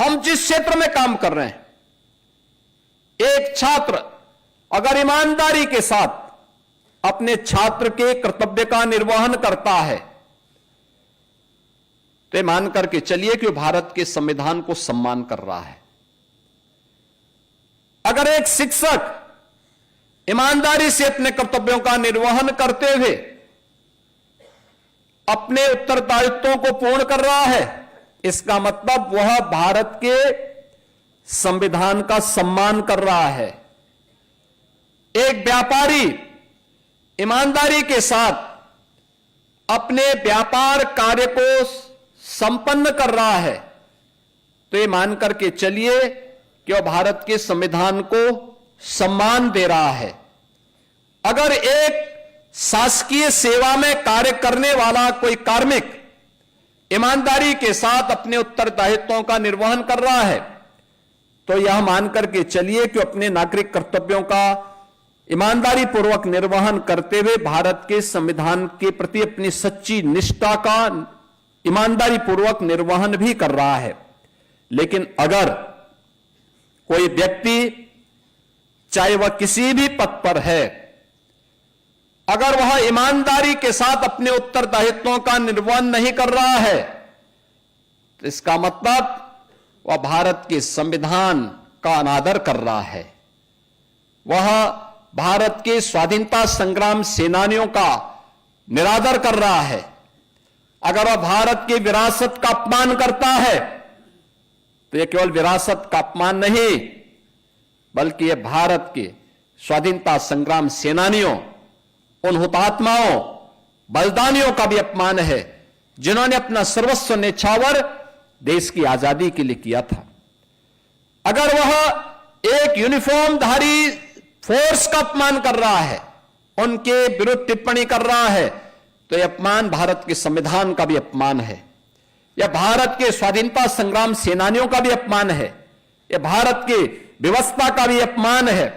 हम जिस क्षेत्र में काम कर रहे हैं, एक छात्र अगर ईमानदारी के साथ अपने छात्र के कर्तव्य का निर्वहन करता है तो ये मान करके चलिए कि वो भारत के संविधान को सम्मान कर रहा है। अगर एक शिक्षक ईमानदारी से अपने कर्तव्यों का निर्वहन करते हुए अपने उत्तरदायित्वों को पूर्ण कर रहा है, इसका मतलब वह भारत के संविधान का सम्मान कर रहा है। एक व्यापारी ईमानदारी के साथ अपने व्यापार कार्य को संपन्न कर रहा है तो ये मान करके चलिए कि वह भारत के संविधान को सम्मान दे रहा है। अगर एक शासकीय सेवा में कार्य करने वाला कोई कार्मिक ईमानदारी के साथ अपने उत्तरदायित्वों का निर्वहन कर रहा है तो यह मान करके चलिए कि अपने नागरिक कर्तव्यों का ईमानदारी पूर्वक निर्वहन करते हुए भारत के संविधान के प्रति अपनी सच्ची निष्ठा का ईमानदारी पूर्वक निर्वहन भी कर रहा है। लेकिन अगर कोई व्यक्ति, चाहे वह किसी भी पद पर है, अगर वह ईमानदारी के साथ अपने उत्तरदायित्वों का निर्वहन नहीं कर रहा है तो इसका मतलब वह भारत के संविधान का अनादर कर रहा है, वह भारत के स्वाधीनता संग्राम सेनानियों का निरादर कर रहा है। अगर वह भारत की विरासत का अपमान करता है तो यह केवल विरासत का अपमान नहीं बल्कि यह भारत के स्वाधीनता संग्राम सेनानियों, उन हुतात्माओं, बलिदानियों का भी अपमान है जिन्होंने अपना सर्वस्व न्यौछावर देश की आजादी के लिए किया था। अगर वह एक यूनिफॉर्मधारी फोर्स का अपमान कर रहा है, उनके विरुद्ध टिप्पणी कर रहा है तो यह अपमान भारत के संविधान का भी अपमान है, यह भारत के स्वाधीनता संग्राम सेनानियों का भी अपमान है, यह भारत की व्यवस्था का भी अपमान है।